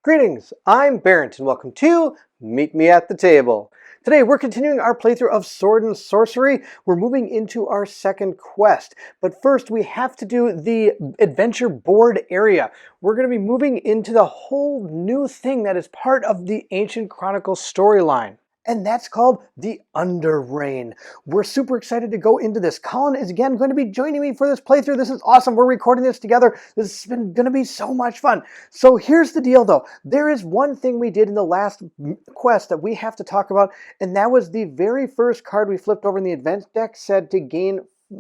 Greetings, I'm Barrett and welcome to Meet Me at the Table. Today we're continuing our playthrough of Sword and Sorcery. We're moving into our second quest, but first we have to do the adventure board area. We're going to be moving into the whole new thing that is part of the Ancient Chronicles storyline. And that's called the Underreign. We're super excited to go into this. Colin is again going to be joining me for this playthrough. This is awesome. We're recording this together. This has been going to be so much fun. So here's the deal though. There is one thing we did in the last quest that we have to talk about, and that was the very first card we flipped over in the event deck said to gain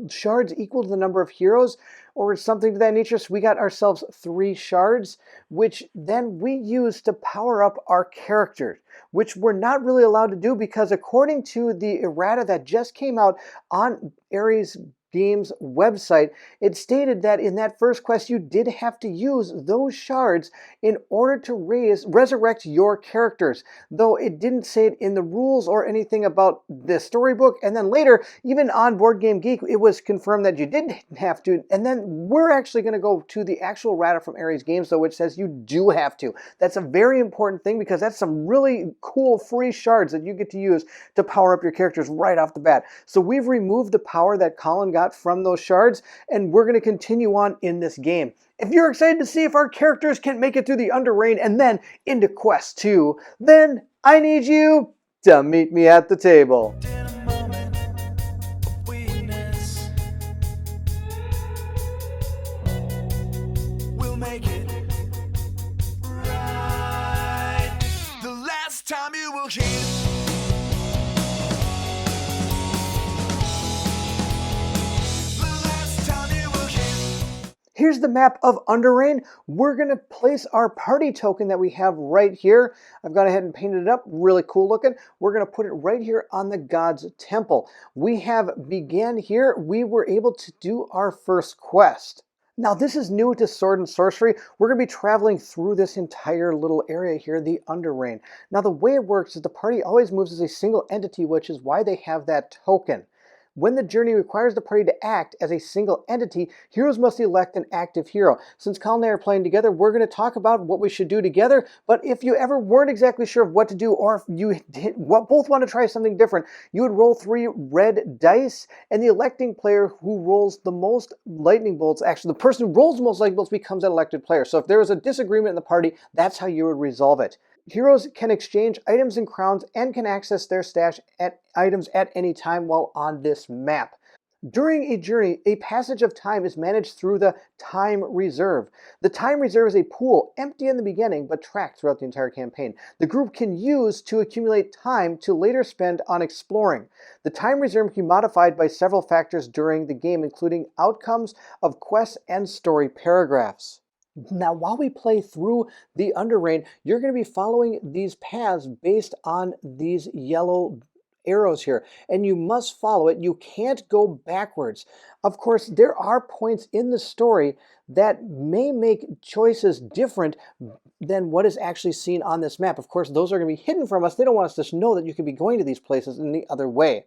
shards equal to the number of heroes or something to that nature. So we got ourselves 3 shards, which then we used to power up our characters, which we're not really allowed to do because according to the errata that just came out on Ares Games website, it stated that in that first quest you did have to use those shards in order to resurrect your characters, though it didn't say it in the rules or anything about the storybook. And then later, even on Board Game Geek, it was confirmed that you didn't have to. And then we're actually going to go to the actual errata from Ares Games though, which says you do have to. That's a very important thing because that's some really cool free shards that you get to use to power up your characters right off the bat. So we've removed the power that Colin got from those shards, and we're going to continue on in this game. If you're excited to see if our characters can make it through the Underreign and then into Quest 2, then I need you to meet me at the table. We'll make it right. The last time you will hear. Here's the map of Underreign. We're going to place our party token that we have right here. I've gone ahead and painted it up, really cool looking. We're going to put it right here on the God's Temple. We have began here. We were able to do our first quest. Now this is new to Sword and Sorcery. We're going to be traveling through this entire little area here, the Underreign. Now the way it works is the party always moves as a single entity, which is why they have that token. When the journey requires the party to act as a single entity, heroes must elect an active hero. Since Colin and I are playing together, we're going to talk about what we should do together, but if you ever weren't exactly sure of what to do, or if you both want to try something different, you would roll 3 red dice, and the electing player who rolls the most lightning bolts, actually the person who rolls the most lightning bolts becomes an elected player. So if there was a disagreement in the party, that's how you would resolve it. Heroes can exchange items and crowns and can access their stash at items at any time while on this map. During a journey, a passage of time is managed through the Time Reserve. The Time Reserve is a pool, empty in the beginning, but tracked throughout the entire campaign. The group can use to accumulate time to later spend on exploring. The Time Reserve can be modified by several factors during the game, including outcomes of quests and story paragraphs. Now, while we play through the Underreign, you're going to be following these paths based on these yellow arrows here, and you must follow it. You can't go backwards. Of course, there are points in the story that may make choices different than what is actually seen on this map. Of course, those are going to be hidden from us. They don't want us to know that you can be going to these places in the other way.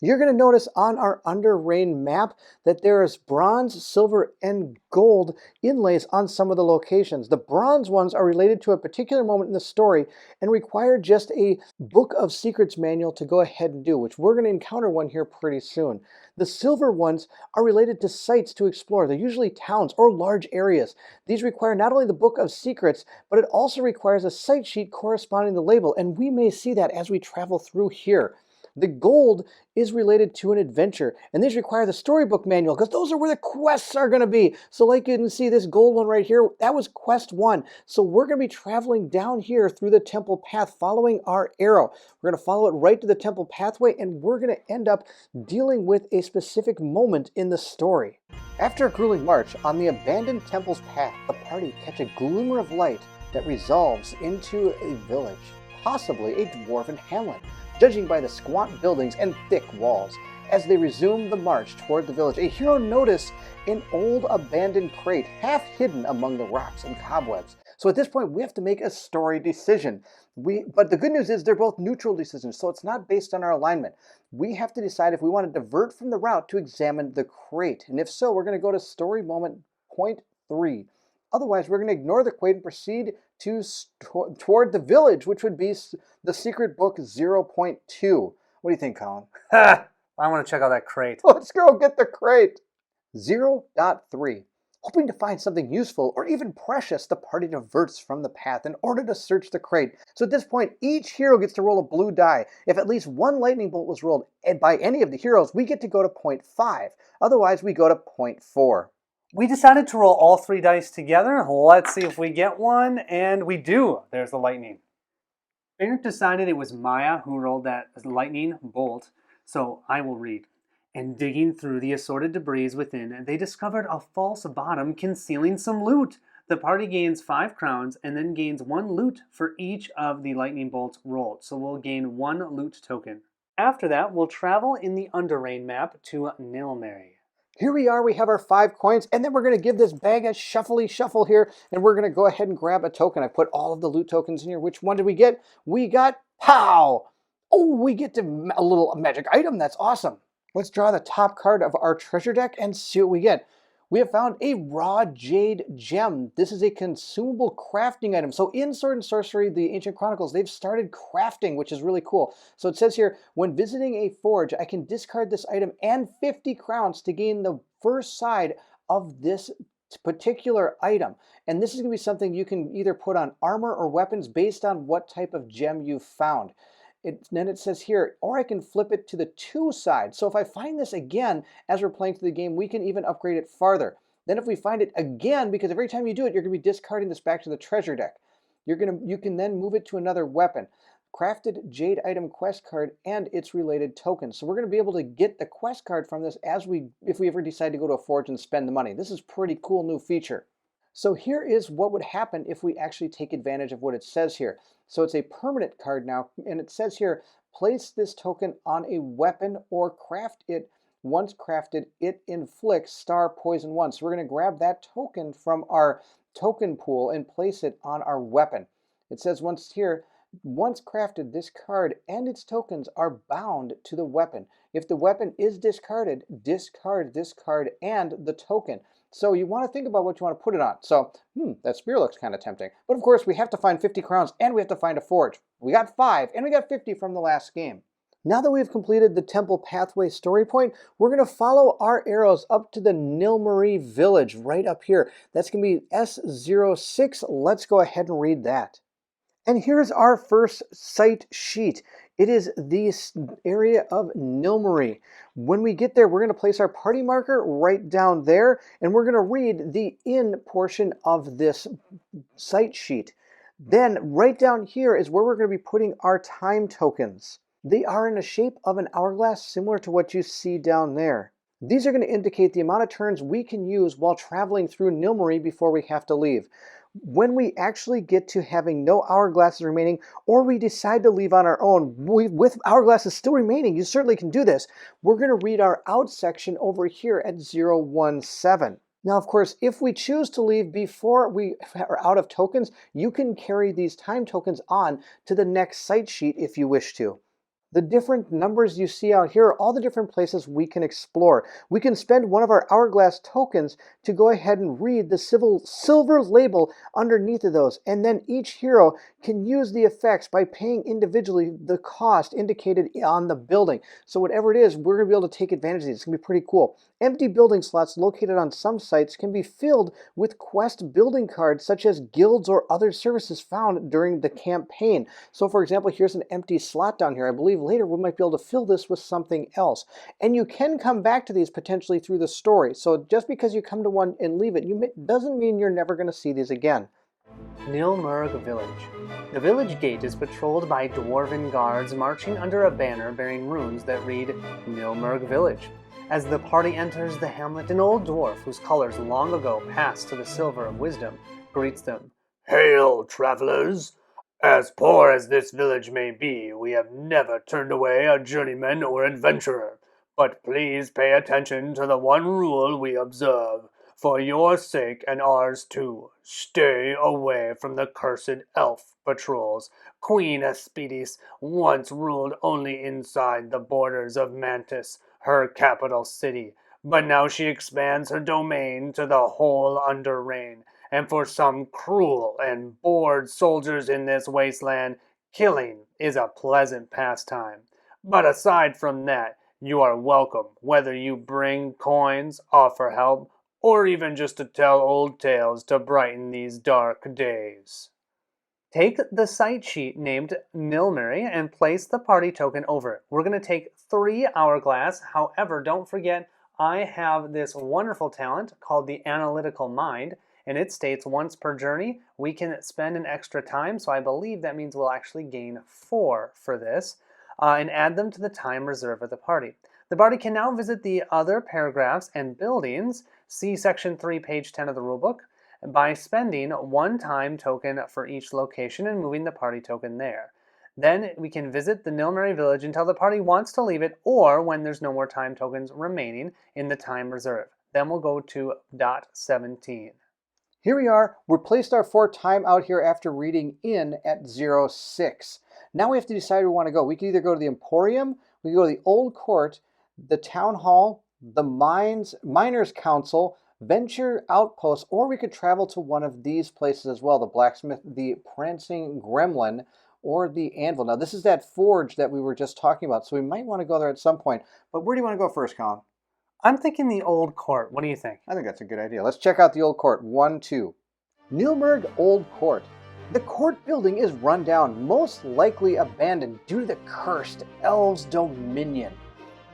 You're going to notice on our Underreign map that there is bronze, silver, and gold inlays on some of the locations. The bronze ones are related to a particular moment in the story and require just a Book of Secrets manual to go ahead and do, which we're going to encounter one here pretty soon. The silver ones are related to sites to explore. They're usually towns or large areas. These require not only the Book of Secrets, but it also requires a site sheet corresponding to the label, and we may see that as we travel through here. The gold is related to an adventure, and these require the storybook manual because those are where the quests are going to be. So like you can see this gold one right here, that was quest 1. So we're going to be traveling down here through the temple path following our arrow. We're going to follow it right to the temple pathway, and we're going to end up dealing with a specific moment in the story. After a grueling march on the abandoned temple's path, the party catch a glimmer of light that resolves into a village, possibly a dwarven hamlet, judging by the squat buildings and thick walls. As they resume the march toward the village, a hero notices an old abandoned crate half hidden among the rocks and cobwebs. So at this point, we have to make a story decision. But the good news is they're both neutral decisions, so it's not based on our alignment. We have to decide if we want to divert from the route to examine the crate. And if so, we're going to go to story moment point 3. Otherwise, we're going to ignore the crate and proceed toward the village, which would be the secret book 0.2. What do you think, Colin? Ha! I want to check out that crate. Let's go get the crate. 0.3. Hoping to find something useful or even precious, the party diverts from the path in order to search the crate. So at this point, each hero gets to roll a blue die. If at least one lightning bolt was rolled by any of the heroes, we get to go to 0.5. Otherwise, we go to 0.4. We decided to roll all 3 dice together. Let's see if we get one, and we do. There's the lightning. Barrett decided it was Maya who rolled that lightning bolt, so I will read. And digging through the assorted debris within, they discovered a false bottom concealing some loot. The party gains 5 crowns and then gains 1 loot for each of the lightning bolts rolled, so we'll gain 1 loot token. After that, we'll travel in the Underreign map to Nilmery. Here we are, we have our 5 coins, and then we're going to give this bag a shuffle here, and we're going to go ahead and grab a token. I put all of the loot tokens in here. Which one did we get? We got POW! Oh, we get a little magic item. That's awesome. Let's draw the top card of our treasure deck and see what we get. We have found a raw jade gem. This is a consumable crafting item. So in Sword and Sorcery, the Ancient Chronicles, they've started crafting, which is really cool. So it says here, when visiting a forge, I can discard this item and 50 crowns to gain the first side of this particular item. And this is going to be something you can either put on armor or weapons based on what type of gem you found. Then it says here, or I can flip it to the 2 side. So if I find this again as we're playing through the game, we can even upgrade it farther. Then if we find it again, because every time you do it, you're going to be discarding this back to the treasure deck. You can then move it to another weapon. Crafted Jade Item Quest card and its related tokens. So we're going to be able to get the quest card from this if we ever decide to go to a forge and spend the money. This is a pretty cool new feature. So here is what would happen if we actually take advantage of what it says here. So it's a permanent card now, and it says here, place this token on a weapon or craft it. Once crafted, it inflicts star poison 1. So we're going to grab that token from our token pool and place it on our weapon. It says once crafted, this card and its tokens are bound to the weapon. If the weapon is discarded, discard this card and the token. So you want to think about what you want to put it on. So, that spear looks kind of tempting. But of course, we have to find 50 crowns and we have to find a forge. We got 5 and we got 50 from the last game. Now that we've completed the Temple Pathway story point, we're going to follow our arrows up to the Nilmery village right up here. That's going to be S06. Let's go ahead and read that. And here's our first site sheet. It is this area of Nilmery. When we get there, we're going to place our party marker right down there, and we're going to read the in portion of this site sheet. Then right down here is where we're going to be putting our time tokens. They are in the shape of an hourglass, similar to what you see down there. These are going to indicate the amount of turns we can use while traveling through Nilmery before we have to leave. When we actually get to having no hourglasses remaining, or we decide to leave on our own, with hourglasses still remaining, you certainly can do this. We're going to read our out section over here at 017. Now, of course, if we choose to leave before we are out of tokens, you can carry these time tokens on to the next site sheet if you wish to. The different numbers you see out here are all the different places we can explore. We can spend one of our hourglass tokens to go ahead and read the silver label underneath of those. And then each hero can use the effects by paying individually the cost indicated on the building. So whatever it is, we're going to be able to take advantage of these. It's going to be pretty cool. Empty building slots located on some sites can be filled with quest building cards such as guilds or other services found during the campaign. So for example, here's an empty slot down here. I believe later we might be able to fill this with something else. And you can come back to these potentially through the story. So just because you come to one and leave it, doesn't mean you're never going to see these again. Nilmery Village. The village gate is patrolled by dwarven guards marching under a banner bearing runes that read Nilmery Village. As the party enters the hamlet, an old dwarf whose colors long ago passed to the silver of wisdom greets them. Hail, travelers! As poor as this village may be, we have never turned away a journeyman or adventurer. But please pay attention to the one rule we observe. For your sake and ours too, stay away from the cursed elf patrols. Queen Aspidis once ruled only inside the borders of Mantis, her capital city, but now she expands her domain to the whole Underreign, and for some cruel and bored soldiers in this wasteland, killing is a pleasant pastime. But aside from that, you are welcome, whether you bring coins, offer help, or even just to tell old tales to brighten these dark days. Take the site sheet named Nilmery and place the party token over it. We're going to take 3 hourglass. However, don't forget, I have this wonderful talent called the Analytical Mind, and it states once per journey we can spend an extra time, so I believe that means we'll actually gain 4 for this, and add them to the time reserve of the party. The party can now visit the other paragraphs and buildings, see section 3, page 10 of the rulebook, by spending 1 time token for each location and moving the party token there. Then we can visit the Nilmery village until the party wants to leave it, or when there's no more time tokens remaining in the time reserve. Then we'll go to dot 17. Here we are. We placed our 4 time out here after reading in at 06. Now we have to decide where we want to go. We can either go to the Emporium, we can go to the Old Court, the Town Hall, the Miners' Council, Venture Outpost, or we could travel to one of these places as well, the Blacksmith, the Prancing Gremlin, or the Anvil. Now this is that forge that we were just talking about, so we might want to go there at some point. But where do you want to go first, Colin? I'm thinking the Old Court. What do you think? I think that's a good idea. Let's check out the Old Court. 1, 2. Nilmery Old Court. The court building is run down, most likely abandoned due to the cursed elves' dominion.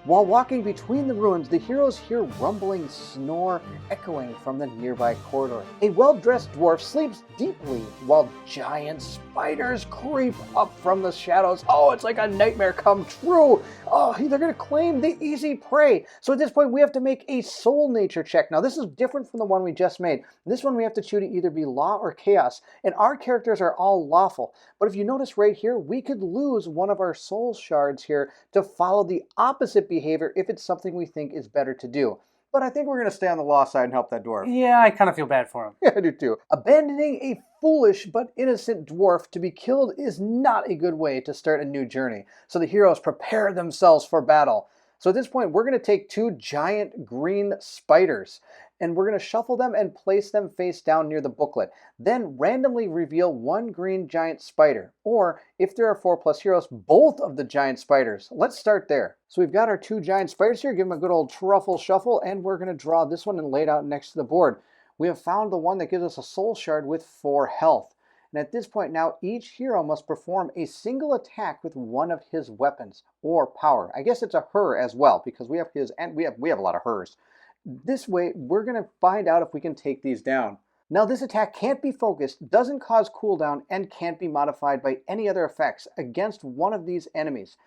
While walking between the ruins, the heroes hear rumbling snore echoing from the nearby corridor. A well-dressed dwarf sleeps deeply while giant spiders creep up from the shadows. Oh, it's like a nightmare come true. Oh, they're going to claim the easy prey. So at this point, we have to make a soul nature check. Now, this is different from the one we just made. This one we have to choose to either be law or chaos, and our characters are all lawful. But if you notice right here, we could lose one of our soul shards here to follow the opposite behavior if it's something we think is better to do. But I think we're going to stay on the law side and help that dwarf. Yeah, I kind of feel bad for him. Yeah, I do too. Abandoning a foolish but innocent dwarf to be killed is not a good way to start a new journey. So the heroes prepare themselves for battle. So at this point, we're going to take 2 giant green spiders, and we're going to shuffle them and place them face down near the booklet. Then randomly reveal 1 green giant spider, or if there are 4+ heroes, both of the giant spiders. Let's start there. So we've got our 2 giant spiders here. Give them a good old truffle shuffle, and we're going to draw this one and lay it out next to the board. We have found the one that gives us a soul shard with 4 health. And at this point now, each hero must perform a single attack with one of his weapons or power. I guess it's a her as well, because we have his and we have a lot of hers. This way, we're going to find out if we can take these down. Now, this attack can't be focused, doesn't cause cooldown, and can't be modified by any other effects against one of these enemies.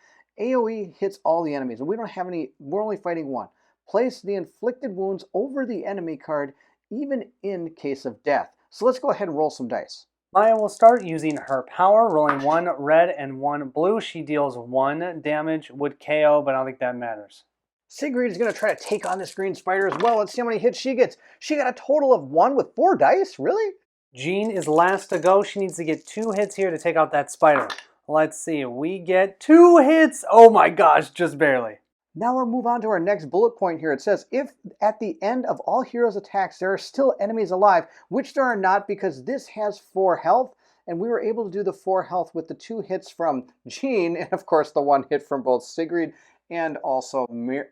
AoE hits all the enemies, and we don't have any, we're only fighting one. Place the inflicted wounds over the enemy card, even in case of death. So let's go ahead and roll some dice. Maya will start using her power, rolling 1 red and 1 blue. She deals 1 damage, would KO, but I don't think that matters. Sigrid is going to try to take on this green spider as well. Let's see how many hits she gets. She got a total of 1 with 4 dice? Really? Jean is last to go. She needs to get 2 hits here to take out that spider. Let's see. We get 2 hits. Oh my gosh, just barely. Now we'll move on to our next bullet point here. It says, if at the end of all heroes' attacks there are still enemies alive, which there are not because this has 4 health, and we were able to do the 4 health with the 2 hits from Jean, and of course the 1 hit from both Sigrid and also Maya.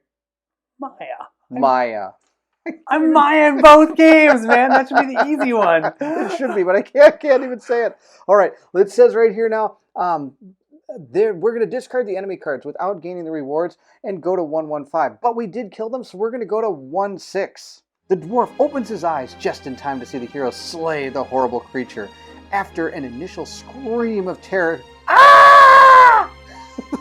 Maya. I'm Maya in both games, man. That should be the easy one. It should be, but I can't even say it. All right, it says right here now, we're going to discard the enemy cards without gaining the rewards and go to 115. But we did kill them, so we're going to go to 16. The dwarf opens his eyes just in time to see the hero slay the horrible creature. After an initial scream of terror,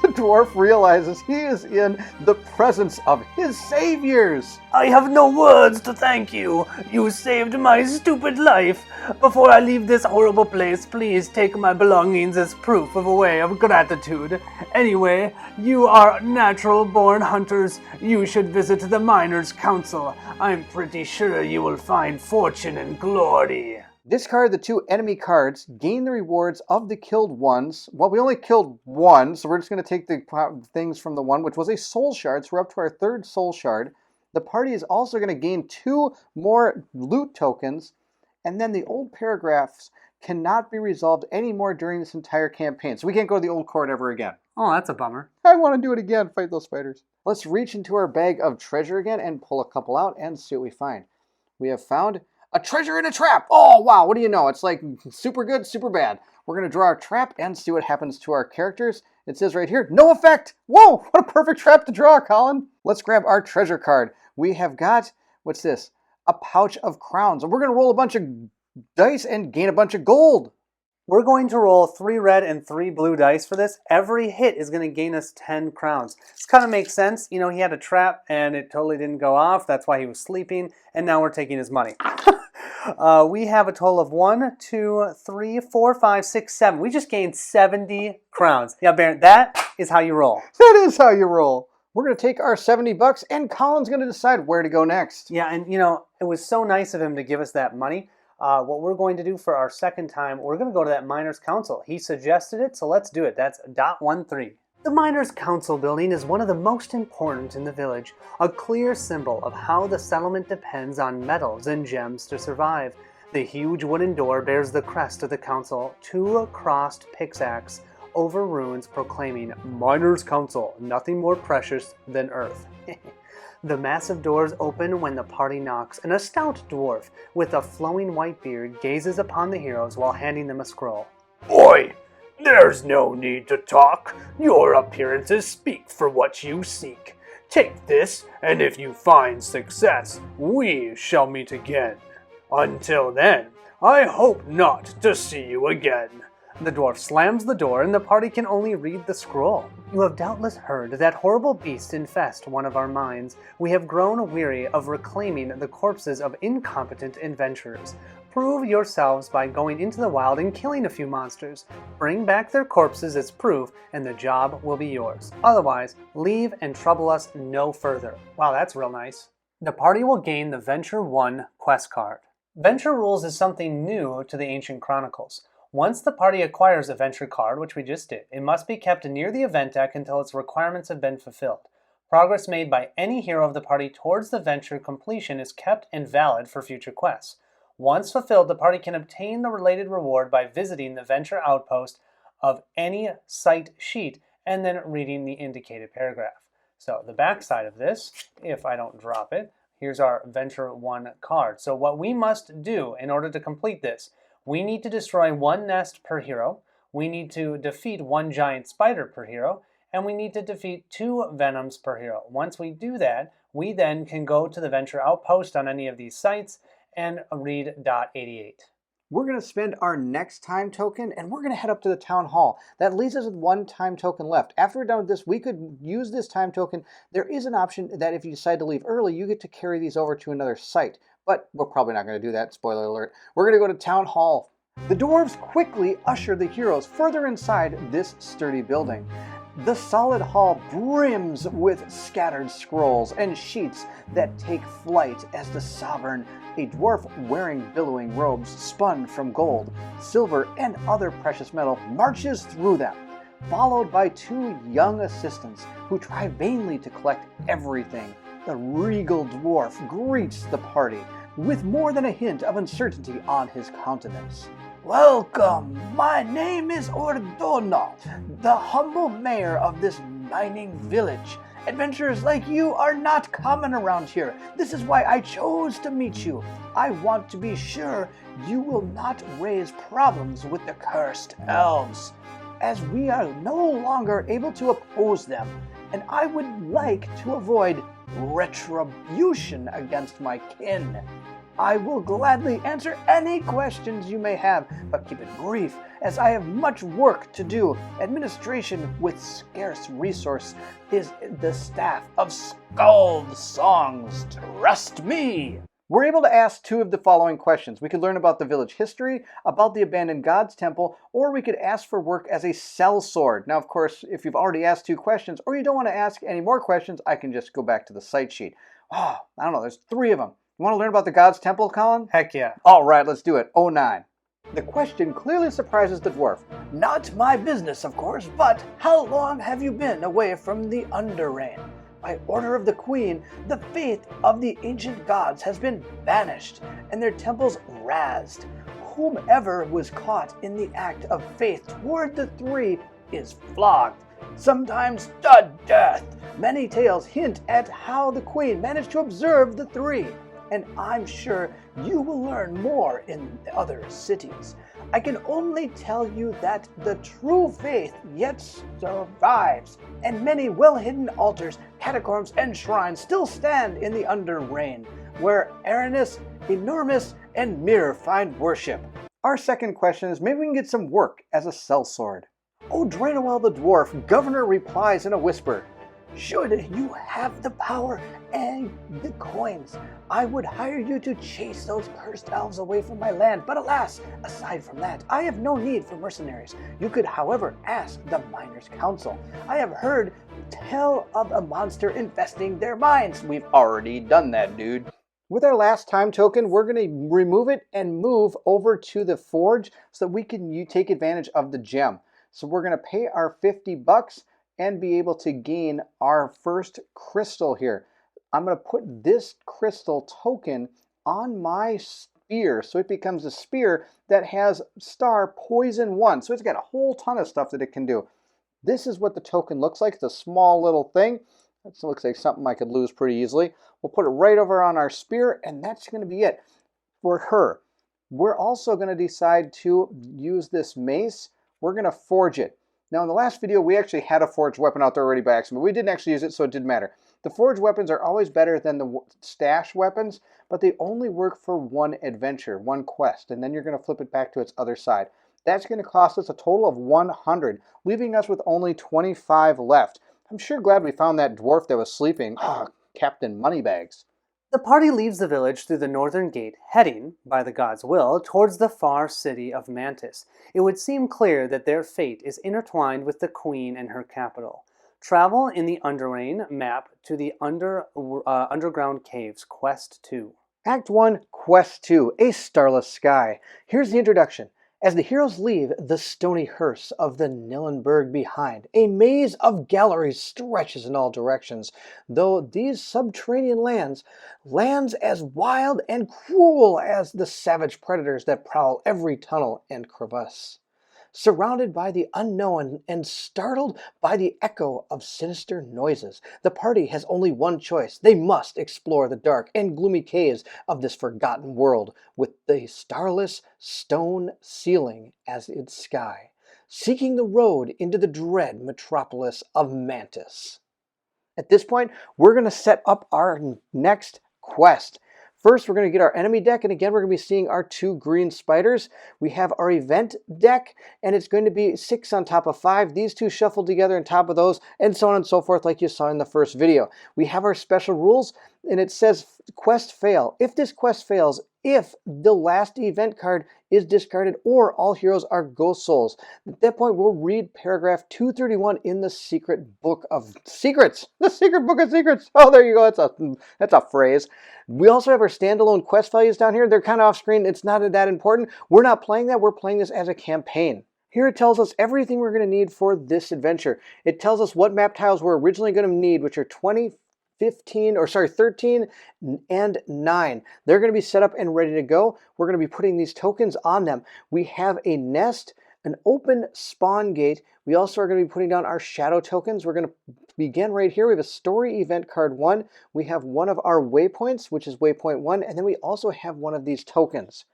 the dwarf realizes he is in the presence of his saviors. I have no words to thank you. You saved my stupid life. Before I leave this horrible place, please take my belongings as proof of a way of gratitude. Anyway, you are natural-born hunters. You should visit the Miners' Council. I'm pretty sure you will find fortune and glory. Discard the 2 enemy cards, gain the rewards of the killed ones. Well, we only killed 1, so we're just going to take the things from the 1, which was a soul shard, so we're up to our 3rd soul shard. The party is also going to gain 2 more loot tokens, And then the old paragraphs cannot be resolved anymore during this entire campaign. So we can't go to the old court ever again. Oh, that's a bummer. I want to do it again, fight those spiders. Let's reach into our bag of treasure again and pull a couple out and see what we find. We have found a treasure in a trap. Oh, wow, what do you know? It's like super good, super bad. We're going to draw our trap and see what happens to our characters. It says right here, no effect. Whoa, what a perfect trap to draw, Colin. Let's grab our treasure card. We have got, what's this? A pouch of crowns. And we're going to roll a bunch of dice and gain a bunch of gold. We're going to roll 3 red and 3 blue dice for this. Every hit is going to gain us 10 crowns. This kind of makes sense. You know, he had a trap and it totally didn't go off. That's why he was sleeping. And now we're taking his money. We have a total of 1, 2, 3, 4, 5, 6, 7. We just gained 70 crowns. Yeah, Baron, that is how you roll. That is how you roll. We're going to take our 70 bucks and Colin's going to decide where to go next. Yeah, and you know, it was so nice of him to give us that money. What we're going to do for our second time, we're going to go to that Miners' Council. He suggested it, so let's do it. That's .13. The Miners' Council building is one of the most important in the village, a clear symbol of how the settlement depends on metals and gems to survive. The huge wooden door bears the crest of the council, 2 crossed pickaxes over runes proclaiming, Miners' Council, nothing more precious than earth. The massive doors open when the party knocks, and a stout dwarf with a flowing white beard gazes upon the heroes while handing them a scroll. Boy, there's no need to talk. Your appearances speak for what you seek. Take this, and if you find success, we shall meet again. Until then, I hope not to see you again. The dwarf slams the door and the party can only read the scroll. You have doubtless heard that horrible beasts infest one of our mines. We have grown weary of reclaiming the corpses of incompetent adventurers. Prove yourselves by going into the wild and killing a few monsters. Bring back their corpses as proof and the job will be yours. Otherwise, leave and trouble us no further. Wow, that's real nice. The party will gain the Venture 1 quest card. Venture Rules is something new to the Ancient Chronicles. Once the party acquires a Venture card, which we just did, it must be kept near the event deck until its requirements have been fulfilled. Progress made by any hero of the party towards the Venture completion is kept and valid for future quests. Once fulfilled, the party can obtain the related reward by visiting the Venture outpost of any site sheet and then reading the indicated paragraph. So the back side of this, if I don't drop it, here's our Venture 1 card. So what we must do in order to complete this, we need to destroy 1 nest per hero, we need to defeat 1 giant spider per hero, and we need to defeat 2 venoms per hero. Once we do that, we then can go to the Venture outpost on any of these sites and read .88. We're going to spend our next time token and we're going to head up to the town hall. That leaves us with 1 time token left. After we're done with this, we could use this time token. There is an option that if you decide to leave early, you get to carry these over to another site. But we're probably not going to do that, spoiler alert. We're going to go to town hall. The dwarves quickly usher the heroes further inside this sturdy building. The solid hall brims with scattered scrolls and sheets that take flight as the sovereign, a dwarf wearing billowing robes spun from gold, silver, and other precious metal, marches through them, followed by 2 young assistants who try vainly to collect everything. The regal dwarf greets the party with more than a hint of uncertainty on his countenance. Welcome! My name is Ordona, the humble mayor of this mining village. Adventurers like you are not common around here. This is why I chose to meet you. I want to be sure you will not raise problems with the cursed elves, as we are no longer able to oppose them, and I would like to avoid retribution against my kin. I will gladly answer any questions you may have, but keep it brief, as I have much work to do. Administration with scarce resource is the staff of Skald Songs. Trust me! We're able to ask 2 of the following questions. We could learn about the village history, about the abandoned gods temple, or we could ask for work as a sellsword. Now, of course, if you've already asked 2 questions, or you don't want to ask any more questions, I can just go back to the site sheet. Oh, I don't know, there's 3 of them. You want to learn about the gods temple, Colin? Heck yeah. All right, let's do it. 09. The question clearly surprises the dwarf. Not my business, of course, but how long have you been away from the Underreign? By order of the queen, the faith of the ancient gods has been banished, and their temples razed. Whomever was caught in the act of faith toward the three is flogged, sometimes to death. Many tales hint at how the queen managed to observe the three, and I'm sure you will learn more in other cities. I can only tell you that the true faith yet survives, and many well-hidden altars, catacombs, and shrines still stand in the Underreign, where Aranis, Enormous, and Mir find worship. Our second question is, maybe we can get some work as a sellsword. Oh, Draenowell the dwarf, Governor replies in a whisper, "Should you have the power and the coins, I would hire you to chase those cursed elves away from my land. But alas, aside from that, I have no need for mercenaries. You could, however, ask the Miners' Council. I have heard tell of a monster infesting their mines." We've already done that, dude. With our last time token, we're going to remove it and move over to the forge so that we can take advantage of the gem. So we're going to pay our 50 bucks and be able to gain our first crystal here. I'm going to put this crystal token on my spear, so it becomes a spear that has star poison 1. So it's got a whole ton of stuff that it can do. This is what the token looks like. It's a small little thing. That looks like something I could lose pretty easily. We'll put it right over on our spear, and that's going to be it for her. We're also going to decide to use this mace. We're going to forge it. Now, in the last video, we actually had a forged weapon out there already by accident, but we didn't actually use it, so it didn't matter. The forged weapons are always better than the stash weapons, but they only work for one adventure, one quest, and then you're going to flip it back to its other side. That's going to cost us a total of 100, leaving us with only 25 left. I'm sure glad we found that dwarf that was sleeping. Captain Moneybags. The party leaves the village through the northern gate, heading, by the god's will, towards the far city of Mantis. It would seem clear that their fate is intertwined with the queen and her capital. Travel in the Underreign map to the underground caves, Quest 2. Act 1, Quest 2, A Starless Sky. Here's the introduction. As the heroes leave the stony hearse of the Nilmery behind, a maze of galleries stretches in all directions, though these subterranean lands as wild and cruel as the savage predators that prowl every tunnel and crevice. Surrounded by the unknown and startled by the echo of sinister noises, the party has only one choice. They must explore the dark and gloomy caves of this forgotten world with the starless stone ceiling as its sky, seeking the road into the dread metropolis of Mantis. At this point, we're going to set up our next quest. First, we're going to get our enemy deck, and again, we're going to be seeing our 2 green spiders. We have our event deck, and it's going to be 6 on top of 5. These 2 shuffled together on top of those, and so on and so forth, like you saw in the first video. We have our special rules, and it says quest fail. If this quest fails, if the last event card is discarded or all heroes are ghost souls. At that point, we'll read paragraph 231 in the Secret Book of Secrets. The Secret Book of Secrets. Oh, there you go. That's a phrase. We also have our standalone quest values down here. They're kind of off screen. It's not that important. We're not playing that. We're playing this as a campaign. Here it tells us everything we're going to need for this adventure. It tells us what map tiles we're originally going to need, which are 13 and 9. They're going to be set up and ready to go. We're going to be putting these tokens on them. We have a nest, an open spawn gate. We also are going to be putting down our shadow tokens. We're going to begin right here. We have a story event card 1. We have one of our waypoints, which is waypoint 1, and then we also have one of these tokens.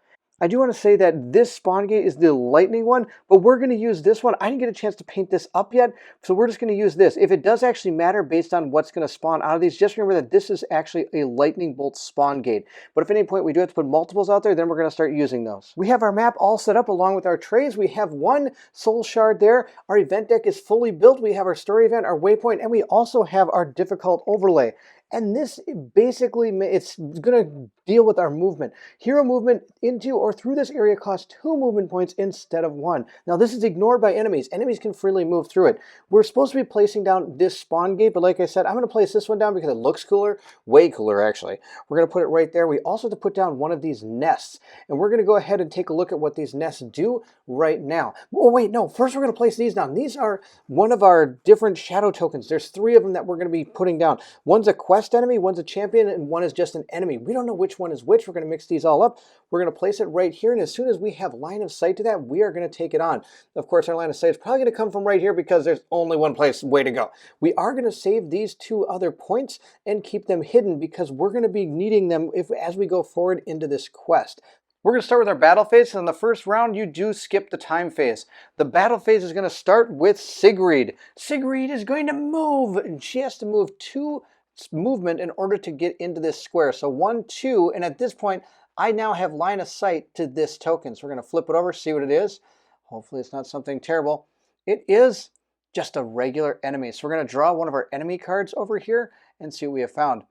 I do want to say that this spawn gate is the lightning one, but we're going to use this one. I didn't get a chance to paint this up yet, so we're just going to use this. If it does actually matter based on what's going to spawn out of these, just remember that this is actually a lightning bolt spawn gate. But if at any point we do have to put multiples out there, then we're going to start using those. We have our map all set up along with our trays. We have 1 soul shard there. Our event deck is fully built. We have our story event, our waypoint, and we also have our difficult overlay. And this basically, it's going to deal with our movement. Hero movement into or through this area costs 2 movement points instead of 1. Now this is ignored by enemies. Enemies can freely move through it. We're supposed to be placing down this spawn gate, but like I said, I'm going to place this one down because it looks cooler. Way cooler, actually. We're going to put it right there. We also have to put down one of these nests. And we're going to go ahead and take a look at what these nests do right now. Oh wait, no. First we're going to place these down. These are one of our different shadow tokens. There's 3 of them that we're going to be putting down. One's a quest quest enemy, one's a champion, and one is just an enemy. We don't know which one is which. We're going to mix these all up. We're going to place it right here, and as soon as we have line of sight to that, we are going to take it on. Of course, our line of sight is probably going to come from right here because there's only one way to go. We are going to save these 2 other points and keep them hidden because we're going to be needing them as we go forward into this quest. We're going to start with our battle phase, and in the first round, you do skip the time phase. The battle phase is going to start with Sigrid. Sigrid is going to move, and she has to move 2 movement in order to get into this square. So 1, 2, and at this point, I now have line of sight to this token. So we're going to flip it over, see what it is. Hopefully it's not something terrible. It is just a regular enemy. So we're going to draw one of our enemy cards over here and see what we have found.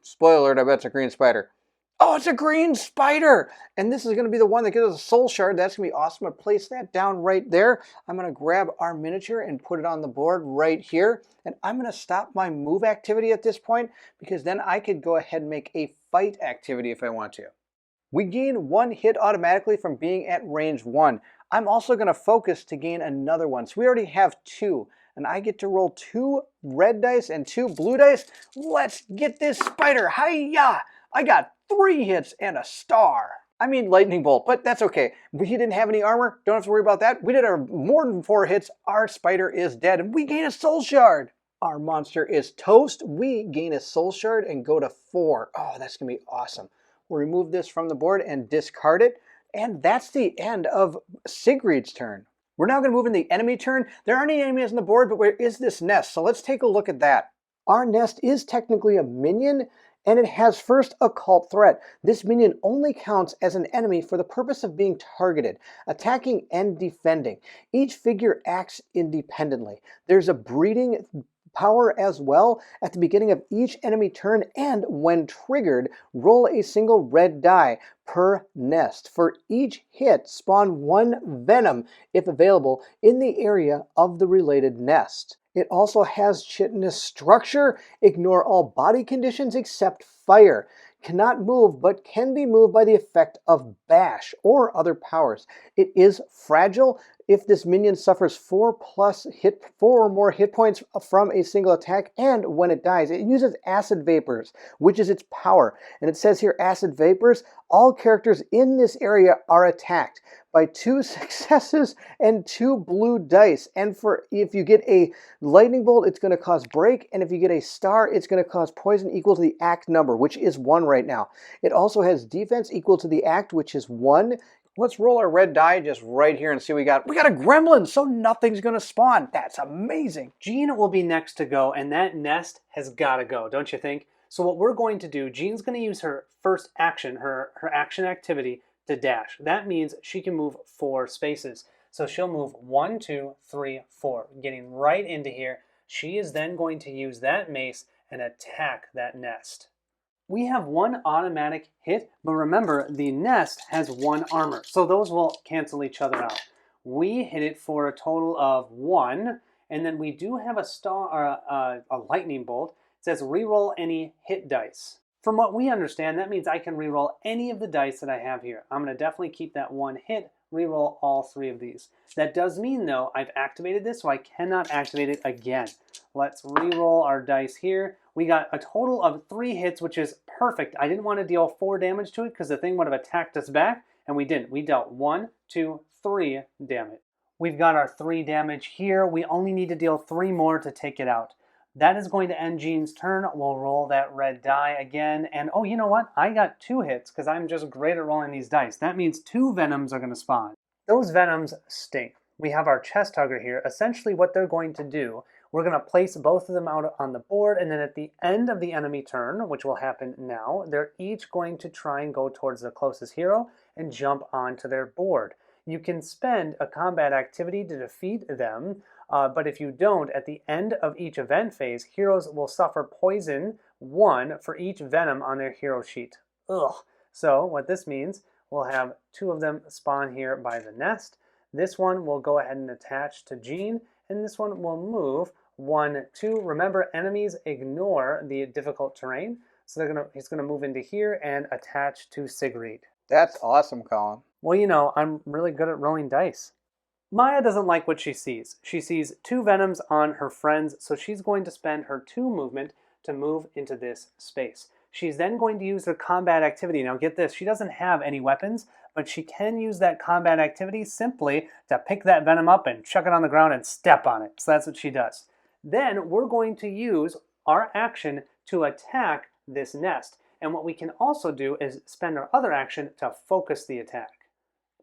Spoiler alert, I bet it's a green spider. Oh, it's a green spider! And this is going to be the one that gives us a soul shard. That's going to be awesome. I'm going to place that down right there. I'm going to grab our miniature and put it on the board right here. And I'm going to stop my move activity at this point because then I could go ahead and make a fight activity if I want to. We gain 1 hit automatically from being at range 1. I'm also going to focus to gain another one. So we already have 2. And I get to roll 2 red dice and 2 blue dice. Let's get this spider. Hi-ya! I got 3 hits and a star. I mean lightning bolt, but that's okay. He didn't have any armor. Don't have to worry about that. We did our more than 4 hits. Our spider is dead, and we gain a soul shard. Our monster is toast. We gain a soul shard and go to 4. Oh, that's going to be awesome. We'll remove this from the board and discard it. And that's the end of Sigrid's turn. We're now going to move into the enemy turn. There aren't any enemies on the board, but where is this nest? So let's take a look at that. Our nest is technically a minion, and it has first occult threat. This minion only counts as an enemy for the purpose of being targeted, attacking and defending. Each figure acts independently. There's a breeding power as well at the beginning of each enemy turn, and when triggered, roll a single red die per nest. For each hit, spawn 1 venom, if available, in the area of the related nest. It also has chitinous structure, ignore all body conditions except fire. Cannot move, but can be moved by the effect of bash or other powers. It is fragile. If this minion suffers 4 or more hit points from a single attack, and when it dies, it uses acid vapors, which is its power. And it says here, acid vapors, all characters in this area are attacked by 2 successes and 2 blue dice. And if you get a lightning bolt, it's going to cause break, and if you get a star, it's going to cause poison equal to the act number, which is 1 right now. It also has defense equal to the act, which is 1. Let's roll our red die just right here and see what we got. We got a gremlin, so nothing's going to spawn. That's amazing. Jean will be next to go, and that nest has got to go, don't you think? So what we're going to do, Jean's going to use her first action, her action activity, to dash. That means she can move 4 spaces. So she'll move 1, 2, 3, 4, getting right into here. She is then going to use that mace and attack that nest. We have 1 automatic hit, but remember, the nest has 1 armor, so those will cancel each other out. We hit it for a total of 1, and then we do have a star, a lightning bolt. It says reroll any hit dice. From what we understand, that means I can reroll any of the dice that I have here. I'm going to definitely keep that 1 hit, reroll all 3 of these. That does mean, though, I've activated this, so I cannot activate it again. Let's reroll our dice here. We got a total of 3 hits, which is perfect. I didn't want to deal 4 damage to it because the thing would have attacked us back, and we didn't. We dealt 1, 2, 3 damage. We've got our 3 damage here. We only need to deal 3 more to take it out. That is going to end Jean's turn. We'll roll that red die again. And oh, you know what? I got 2 hits because I'm just great at rolling these dice. That means 2 venoms are going to spawn. Those venoms stink. We have our chest hugger here. Essentially what they're going to do, we're going to place both of them out on the board, and then at the end of the enemy turn, which will happen now, they're each going to try and go towards the closest hero and jump onto their board. You can spend a combat activity to defeat them, but if you don't, at the end of each event phase, heroes will suffer poison 1 for each venom on their hero sheet. Ugh. So what this means, we'll have 2 of them spawn here by the nest. This one will go ahead and attach to Jean, and this one will move 1, 2. Remember, enemies ignore the difficult terrain, so he's gonna move into here and attach to Sigrid. That's awesome, Colin. Well, you know, I'm really good at rolling dice. Maya doesn't like what she sees. She sees 2 venoms on her friends, so she's going to spend her 2 movement to move into this space. She's then going to use her combat activity. Now get this, she doesn't have any weapons, but she can use that combat activity simply to pick that venom up and chuck it on the ground and step on it. So that's what she does. Then we're going to use our action to attack this nest. And what we can also do is spend our other action to focus the attack.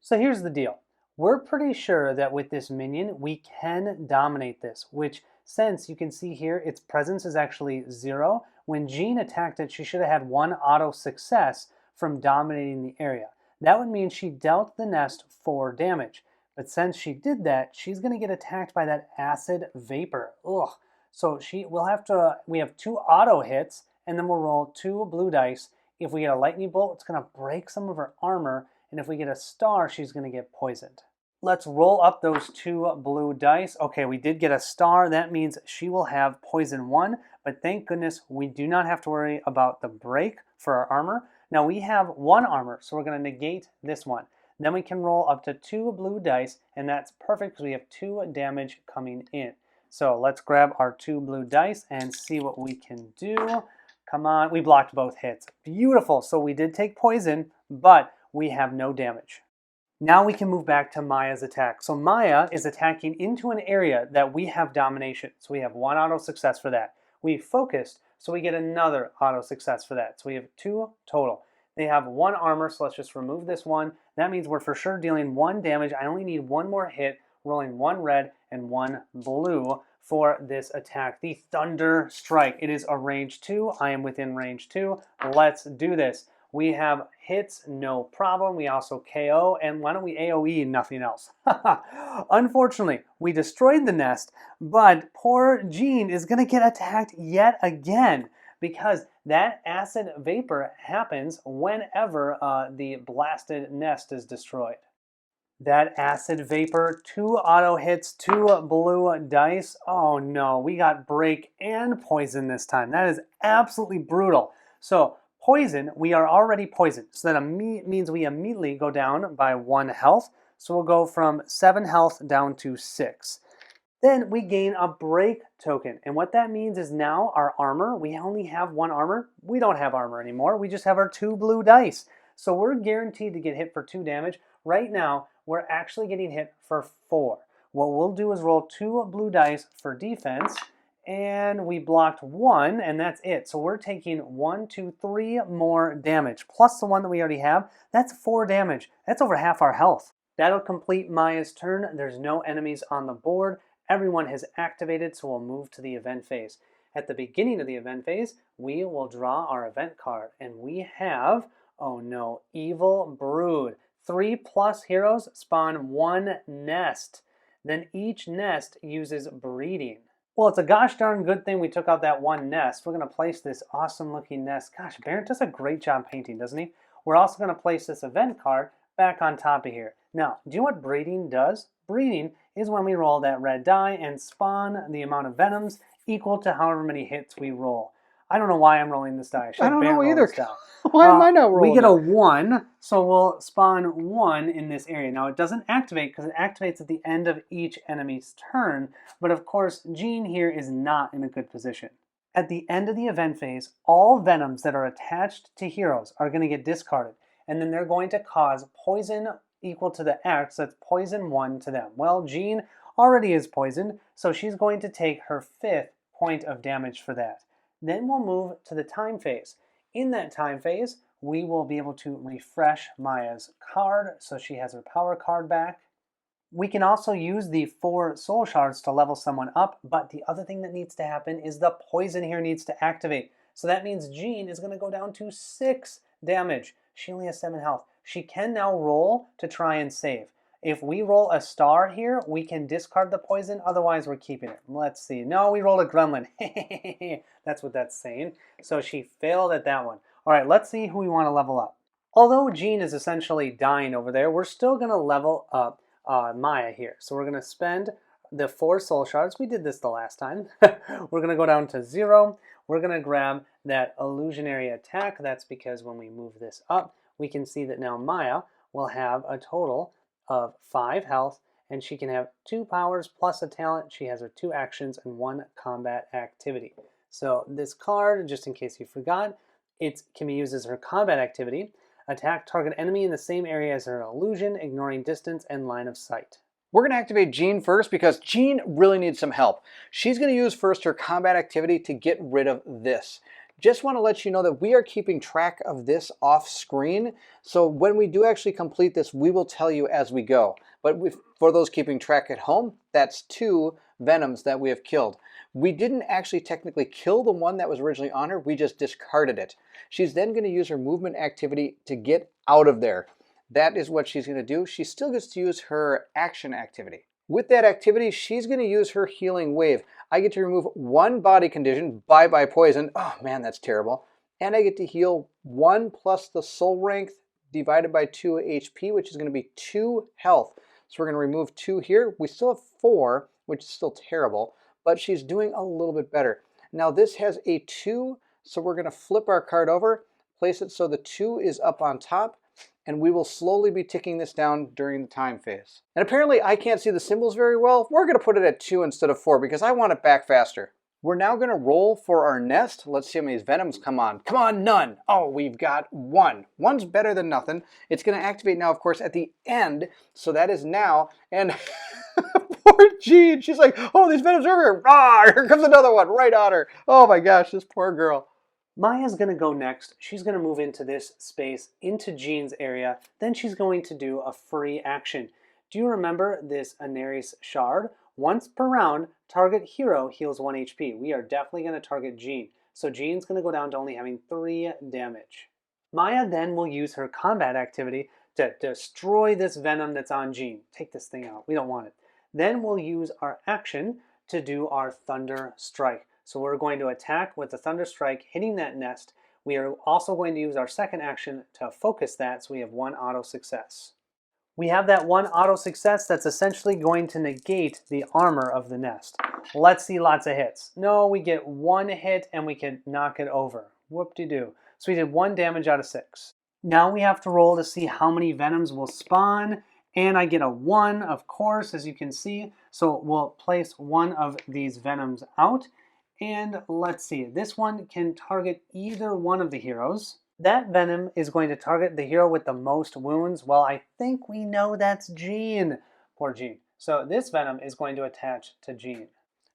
So here's the deal. We're pretty sure that with this minion, we can dominate this, which since you can see here, its presence is actually 0. When Jean attacked it, she should have had 1 auto success from dominating the area. That would mean she dealt the nest 4 damage. But since she did that, she's going to get attacked by that acid vapor. Ugh. So we have 2 auto hits, and then we'll roll 2 blue dice. If we get a lightning bolt, it's going to break some of her armor, and if we get a star, she's going to get poisoned. Let's roll up those 2 blue dice. Okay, we did get a star. That means she will have poison 1, but thank goodness we do not have to worry about the break for our armor. Now we have 1 armor, so we're going to negate this one. Then we can roll up to 2 blue dice, and that's perfect because we have 2 damage coming in. So let's grab our 2 blue dice and see what we can do. Come on, we blocked both hits. Beautiful, so we did take poison, but we have no damage. Now we can move back to Maya's attack. So Maya is attacking into an area that we have domination. So we have 1 auto success for that. We focused, so we get another auto success for that. So we have 2 total. They have 1 armor, so let's just remove this one. That means we're for sure dealing 1 damage. I only need 1 more hit, rolling 1 red and 1 blue for this attack. The Thunder Strike. It is a range 2. I am within range 2. Let's do this. We have hits, no problem. We also KO, and why don't we AoE, nothing else? Unfortunately, we destroyed the nest, but poor Jean is going to get attacked yet again because that acid vapor happens whenever the blasted nest is destroyed. That acid vapor, 2 auto hits, 2 blue dice. Oh no, we got break and poison this time. That is absolutely brutal. So poison, we are already poisoned. So that means we immediately go down by 1 health. So we'll go from 7 health down to 6. Then we gain a break token. And what that means is now our armor, we only have 1 armor. We don't have armor anymore. We just have our 2 blue dice. So we're guaranteed to get hit for 2 damage. Right now, we're actually getting hit for 4. What we'll do is roll 2 blue dice for defense, and we blocked 1, and that's it. So we're taking 1, 2, 3 more damage, plus the 1 that we already have. That's 4 damage. That's over half our health. That'll complete Maya's turn. There's no enemies on the board. Everyone has activated, so we'll move to the event phase. At the beginning of the event phase, we will draw our event card, and we have, oh no, Evil Brood. 3+ heroes spawn 1 nest. Then each nest uses breeding. Well, it's a gosh darn good thing we took out that 1 nest. We're going to place this awesome looking nest. Gosh, Barrett does a great job painting, doesn't he? We're also going to place this event card back on top of here. Now, do you know what breeding does? Breeding is when we roll that red die and spawn the amount of venoms equal to however many hits we roll. I don't know why I'm rolling this die. I don't know either. Die. Why am I not rolling? We get a 1, so we'll spawn 1 in this area. Now it doesn't activate because it activates at the end of each enemy's turn, but of course Jean here is not in a good position. At the end of the event phase, all venoms that are attached to heroes are going to get discarded, and then they're going to cause poison equal to the X, that's poison 1 to them. Well, Jean already is poisoned, so she's going to take her 5th point of damage for that. Then we'll move to the time phase. In that time phase, we will be able to refresh Maya's card so she has her power card back. We can also use the 4 soul shards to level someone up, but the other thing that needs to happen is the poison here needs to activate. So that means Jean is going to go down to 6 damage. She only has 7 health. She can now roll to try and save. If we roll a star here, we can discard the poison, otherwise we're keeping it. Let's see. No, we rolled a gremlin. That's what that's saying. So she failed at that one. All right, let's see who we want to level up. Although Jean is essentially dying over there, we're still going to level up Maya here. So we're going to spend the 4 soul shards. We did this the last time. We're going to go down to 0. We're going to grab that illusionary attack. That's because when we move this up, we can see that now Maya will have a total of 5 health, and she can have 2 powers plus a talent. She has her 2 actions and 1 combat activity. So this card, just in case you forgot, it can be used as her combat activity. Attack target enemy in the same area as her illusion, ignoring distance and line of sight. We're going to activate Jean first because Jean really needs some help. She's going to use first her combat activity to get rid of this. Just want to let you know that we are keeping track of this off screen. So when we do actually complete this, we will tell you as we go. But for those keeping track at home, that's 2 Venoms that we have killed. We didn't actually technically kill the one that was originally on her, we just discarded it. She's then going to use her movement activity to get out of there. That is what she's going to do. She still gets to use her action activity. With that activity, she's going to use her healing wave. I get to remove 1 body condition, bye-bye poison. Oh man, that's terrible. And I get to heal 1 plus the soul rank divided by 2 HP, which is going to be 2 health. So we're going to remove 2 here. We still have 4, which is still terrible, but she's doing a little bit better. Now this has a 2, so we're going to flip our card over, place it so the 2 is up on top, and we will slowly be ticking this down during the time phase. And apparently I can't see the symbols very well. We're going to put it at 2 instead of 4 because I want it back faster. We're now going to roll for our nest. Let's see how many Venoms come on. Come on, none. Oh, we've got 1. 1's better than nothing. It's going to activate now, of course, at the end. So that is now. And poor Jean, she's like, oh, these Venoms are here. Ah, here comes another one right on her. Oh my gosh, this poor girl. Maya's going to go next. She's going to move into this space, into Jean's area. Then she's going to do a free action. Do you remember this Aneris shard? Once per round, target hero heals 1 HP. We are definitely going to target Jean. So Jean's going to go down to only having 3 damage. Maya then will use her combat activity to destroy this Venom that's on Jean. Take this thing out. We don't want it. Then we'll use our action to do our Thunder Strike. So we're going to attack with the Thunder Strike, hitting that nest. We are also going to use our second action to focus that, so we have 1 auto success. We have that 1 auto success that's essentially going to negate the armor of the nest. Let's see lots of hits. No, we get 1 hit and we can knock it over. Whoop-de-doo. So we did 1 damage out of 6. Now we have to roll to see how many Venoms will spawn. And I get a 1, of course, as you can see. So we'll place 1 of these Venoms out. And let's see, this one can target either one of the heroes. That Venom is going to target the hero with the most wounds. Well, I think we know that's Jean. Poor Jean. So this Venom is going to attach to Jean.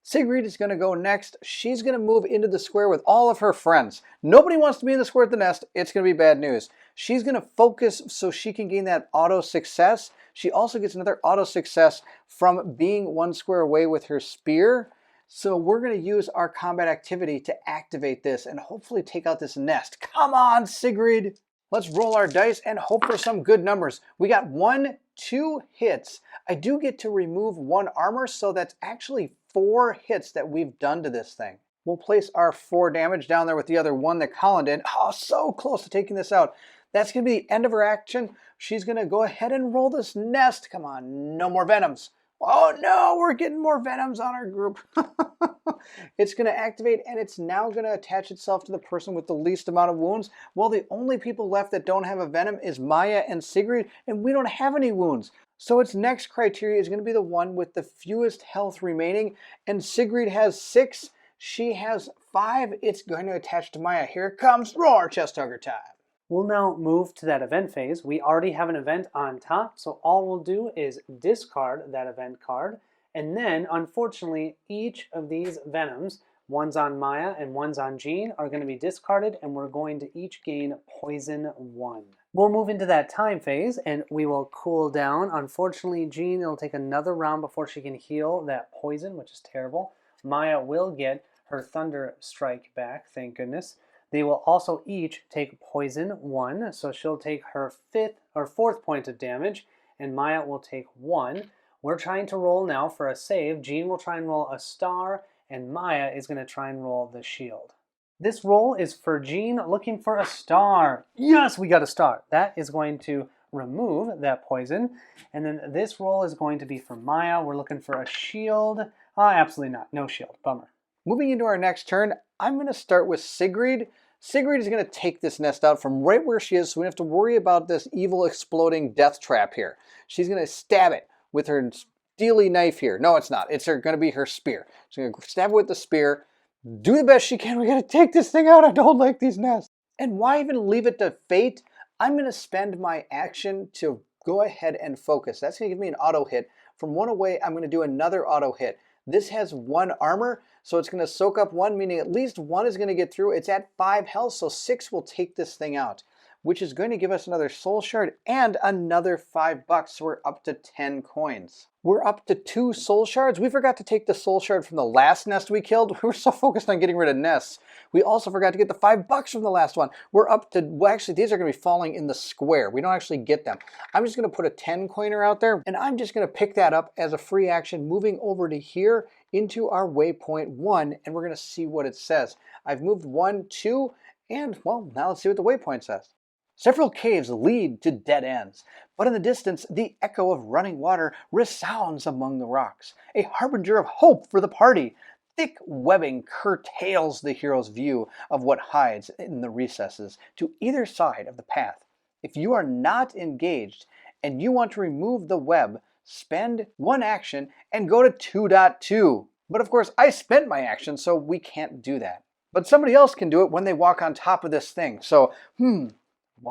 Sigrid is going to go next. She's going to move into the square with all of her friends. Nobody wants to be in the square at the nest. It's going to be bad news. She's going to focus so she can gain that auto success. She also gets another auto success from being 1 square away with her spear. So we're going to use our combat activity to activate this and hopefully take out this nest. Come on, Sigrid. Let's roll our dice and hope for some good numbers. We got 1, 2 hits. I do get to remove 1 armor, so that's actually 4 hits that we've done to this thing. We'll place our 4 damage down there with the other 1 that Colin did. Oh, so close to taking this out. That's going to be the end of her action. She's going to go ahead and roll this nest. Come on, no more Venoms. Oh no, we're getting more Venoms on our group. It's going to activate and it's now going to attach itself to the person with the least amount of wounds. Well, the only people left that don't have a Venom is Maya and Sigrid, and we don't have any wounds. So its next criteria is going to be the one with the fewest health remaining, and Sigrid has 6. She has 5. It's going to attach to Maya. Here comes Roar Chest Hugger time. We'll now move to that event phase. We already have an event on top, so all we'll do is discard that event card. And then, unfortunately, each of these Venoms, one's on Maya and one's on Jean, are going to be discarded, and we're going to each gain Poison 1. We'll move into that time phase, and we will cool down. Unfortunately, Jean, it'll take another round before she can heal that poison, which is terrible. Maya will get her Thunder Strike back, thank goodness. They will also each take Poison 1, so she'll take her 5th or 4th point of damage, and Maya will take 1. We're trying to roll now for a save. Jean will try and roll a star, and Maya is going to try and roll the shield. This roll is for Jean looking for a star. Yes, we got a star. That is going to remove that poison. And then this roll is going to be for Maya. We're looking for a shield. Absolutely not. No shield. Bummer. Moving into our next turn, I'm going to start with Sigrid. Sigrid is going to take this nest out from right where she is, so we don't have to worry about this evil exploding death trap here. She's going to stab it with her steely knife here. No, it's not. It's going to be her spear. She's going to stab it with the spear. do the best she can. We gotta take this thing out. I don't like these nests. And why even leave it to fate? I'm gonna spend my action to go ahead and focus. That's gonna give me an auto hit. From one away, I'm gonna do another auto hit. This has 1 armor, so it's gonna soak up 1, meaning at least 1 is gonna get through. It's at 5 health, so 6 will take this thing out, which is going to give us another soul shard and another $5, so we're up to 10 coins. We're up to 2 soul shards. We forgot to take the soul shard from the last nest we killed. We were so focused on getting rid of nests. We also forgot to get the $5 from the last one. We're up to, well, actually, these are gonna be falling in the square. We don't actually get them. I'm just gonna put a 10 coiner out there, and I'm just gonna pick that up as a free action, moving over to here into our waypoint 1, and we're gonna see what it says. I've moved 1, 2, and well, now let's see what the waypoint says. Several caves lead to dead ends, but in the distance, the echo of running water resounds among the rocks, a harbinger of hope for the party. Thick webbing curtails the hero's view of what hides in the recesses to either side of the path. If you are not engaged and you want to remove the web, spend 1 action and go to 2.2. But of course, I spent my action, so we can't do that. But somebody else can do it when they walk on top of this thing, so we'll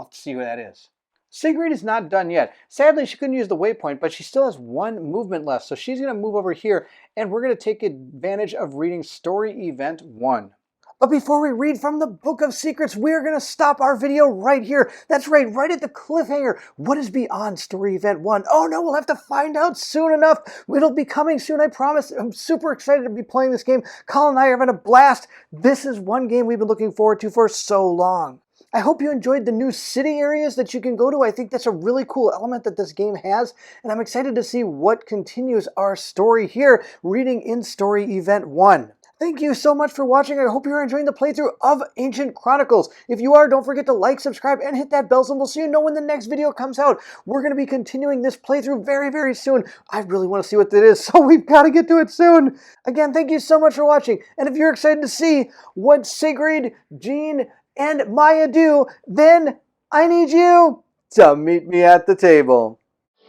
have to see who that is. Sigrid is not done yet. Sadly, she couldn't use the waypoint, but she still has 1 movement left, so she's going to move over here, and we're going to take advantage of reading Story Event 1. But before we read from the Book of Secrets, we're going to stop our video right here. That's right at the cliffhanger. What is beyond Story Event 1? Oh no, we'll have to find out soon enough. It'll be coming soon, I promise. I'm super excited to be playing this game. Colin and I are having a blast. This is one game we've been looking forward to for so long. I hope you enjoyed the new city areas that you can go to. I think that's a really cool element that this game has, and I'm excited to see what continues our story here, reading in Story Event 1. Thank you so much for watching. I hope you're enjoying the playthrough of Ancient Chronicles. If you are, don't forget to like, subscribe, and hit that bell symbol so you know when the next video comes out. We're going to be continuing this playthrough very soon. I really want to see what that is, so we've got to get to it soon. Again, thank you so much for watching, and if you're excited to see what Sigrid, Jean, and Maya do, then I need you to meet me at the table.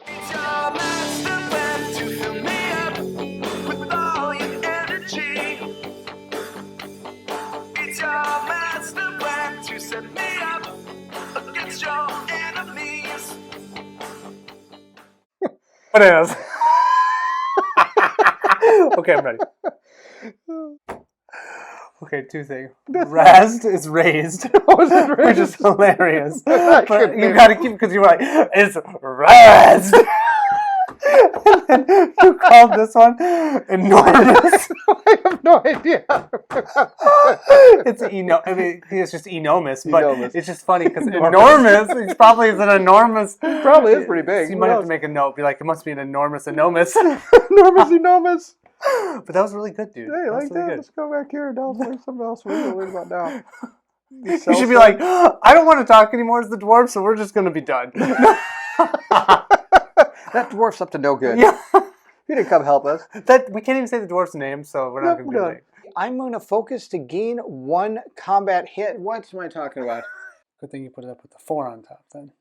It's your master plan to fill me up with all your energy. It's your master plan to set me up against your enemies. Bananas. Okay, I'm ready. Okay, 2 things. Razzed is raised, which is hilarious. But you gotta keep, because you're like, it's razzed. And then you called this one enormous. I have no idea. It's just enormous, but Enormous. it's just funny because enormous. It probably is an enormous. It probably is pretty big. So you might have to make a note, be like, it must be an enormous. enormous. But that was really good, dude. Hey, That was like really that. good. Let's go back here and now play something else. What are you worried about now? You should be like, I don't want to talk anymore as the dwarf, so we're just going to be done. That dwarf's up to no good. Yeah. You didn't come help us. We can't even say the dwarf's name, so we're not going to do that. I'm going to focus to gain 1 combat hit. What am I talking about? Good thing you put it up with the 4 on top then.